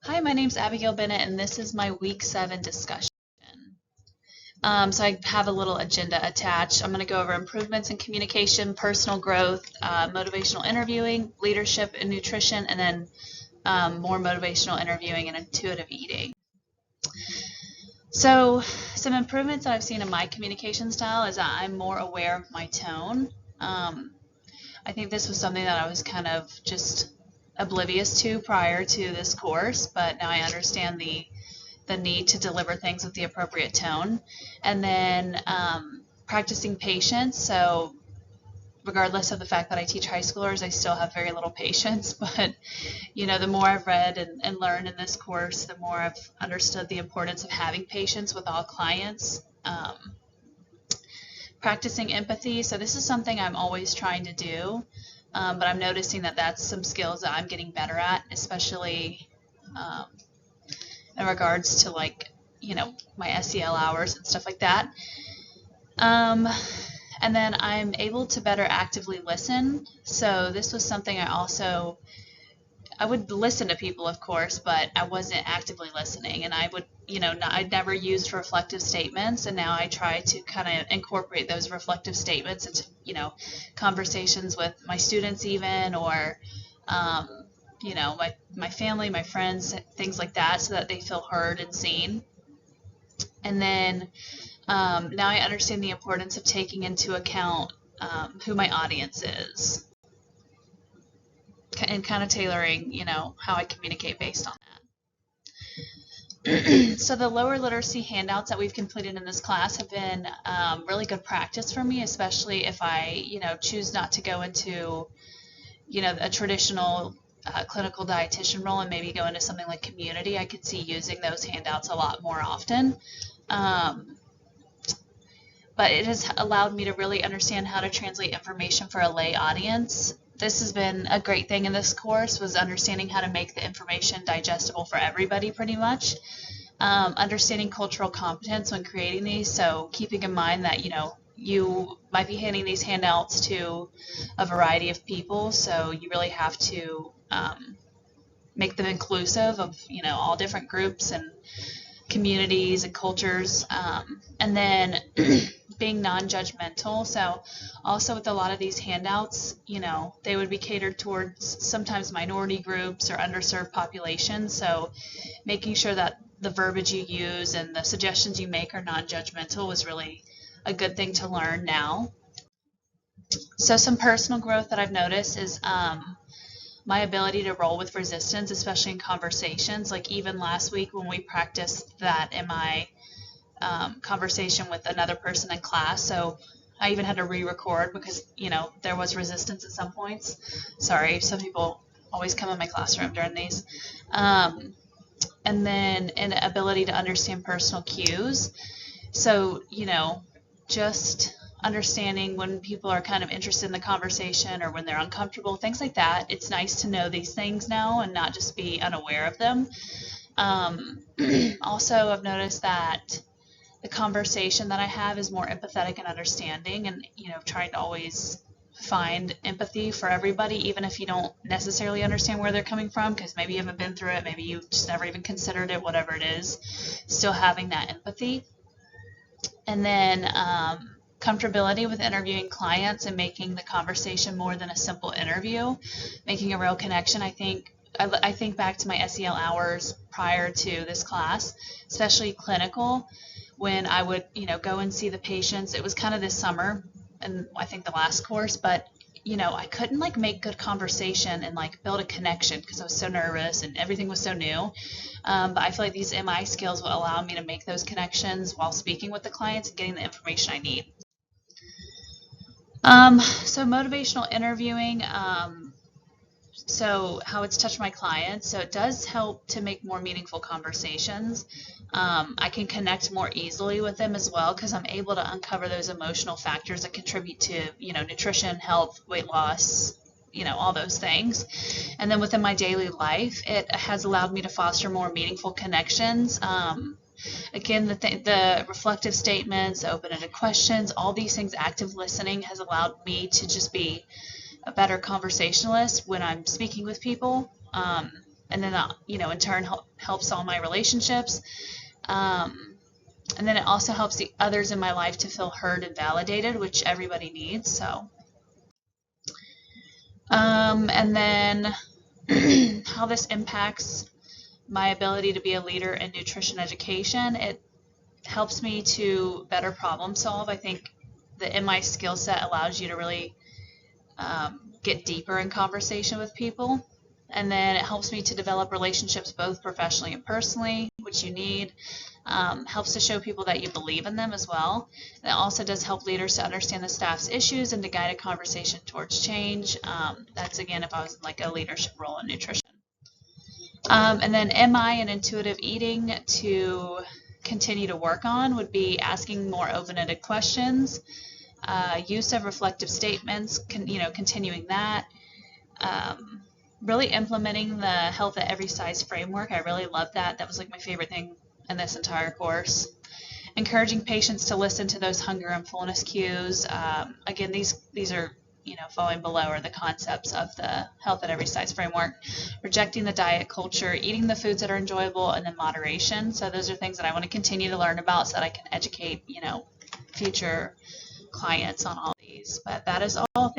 Hi, my name's Abigail Bennett, and this is my week 7 discussion. So I have a little agenda attached. I'm going to go over improvements in communication, personal growth, motivational interviewing, leadership and nutrition, and then more motivational interviewing and intuitive eating. So some improvements that I've seen in my communication style is that I'm more aware of my tone. I think this was something that I was kind of just oblivious to prior to this course, but now I understand the need to deliver things with the appropriate tone. And then practicing patience. So regardless of the fact that I teach high schoolers, I still have very little patience. But, the more I've read and learned in this course, the more I've understood the importance of having patience with all clients. Practicing empathy. So this is something I'm always trying to do. But I'm noticing that that's some skills that I'm getting better at, especially in regards to my SEL hours and stuff like that. And then I'm able to better actively listen. So this was something I would listen to people, of course, but I wasn't actively listening. And I would, I'd never used reflective statements. And now I try to kind of incorporate those reflective statements into, conversations with my students even, or, my family, my friends, things like that, so that they feel heard and seen. And then now I understand the importance of taking into account who my audience is and kind of tailoring, how I communicate based on that. So the lower literacy handouts that we've completed in this class have been really good practice for me, especially if I, choose not to go into, a traditional clinical dietitian role and maybe go into something like community. I could see using those handouts a lot more often. But it has allowed me to really understand how to translate information for a lay audience. This has been a great thing in this course, was understanding how to make the information digestible for everybody pretty much. Understanding cultural competence when creating these, so keeping in mind that, you might be handing these handouts to a variety of people, so you really have to make them inclusive of, all different groups and communities and cultures, and then being non-judgmental. So also with a lot of these handouts, they would be catered towards sometimes minority groups or underserved populations. So making sure that the verbiage you use and the suggestions you make are non-judgmental was really a good thing to learn now. So some personal growth that I've noticed is my ability to roll with resistance, especially in conversations. Like even last week when we practiced that in my conversation with another person in class. So I even had to re-record because, there was resistance at some points. Sorry, some people always come in my classroom during these. And then an ability to understand personal cues. So, just understanding when people are kind of interested in the conversation or when they're uncomfortable, things like that. It's nice to know these things now and not just be unaware of them. Also, I've noticed that the conversation that I have is more empathetic and understanding, and trying to always find empathy for everybody, even if you don't necessarily understand where they're coming from, because maybe you haven't been through it, maybe you just never even considered it, whatever it is, still having that empathy. And then comfortability with interviewing clients and making the conversation more than a simple interview, making a real connection. I think back to my SEL hours prior to this class, especially clinical, when I would, go and see the patients. It was kind of this summer, and I think the last course, but I couldn't make good conversation and build a connection because I was so nervous and everything was so new. But I feel like these MI skills will allow me to make those connections while speaking with the clients and getting the information I need. So motivational interviewing, so how it's touched my clients. So it does help to make more meaningful conversations. I can connect more easily with them as well because I'm able to uncover those emotional factors that contribute to, nutrition, health, weight loss, all those things. And then within my daily life, it has allowed me to foster more meaningful connections. Again, the reflective statements, open-ended questions, all these things, active listening has allowed me to just be a better conversationalist when I'm speaking with people. and then that, in turn helps all my relationships. And then it also helps the others in my life to feel heard and validated, which everybody needs. So, and then how this impacts my ability to be a leader in nutrition education. It helps me to better problem solve. I think the MI skill set allows you to really get deeper in conversation with people. And then it helps me to develop relationships both professionally and personally, which you need. Helps to show people that you believe in them as well. And it also does help leaders to understand the staff's issues and to guide a conversation towards change. That's, again, if I was in like a leadership role in nutrition. And then MI and intuitive eating to continue to work on would be asking more open-ended questions, use of reflective statements, continuing that, really implementing the health at every size framework. I really loved that. That was like my favorite thing in this entire course. Encouraging patients to listen to those hunger and fullness cues. Again, these are falling below are the concepts of the health at every size framework. Rejecting the diet culture, eating the foods that are enjoyable, and then moderation. So those are things that I want to continue to learn about so that I can educate future clients on all these. But that is all. Thank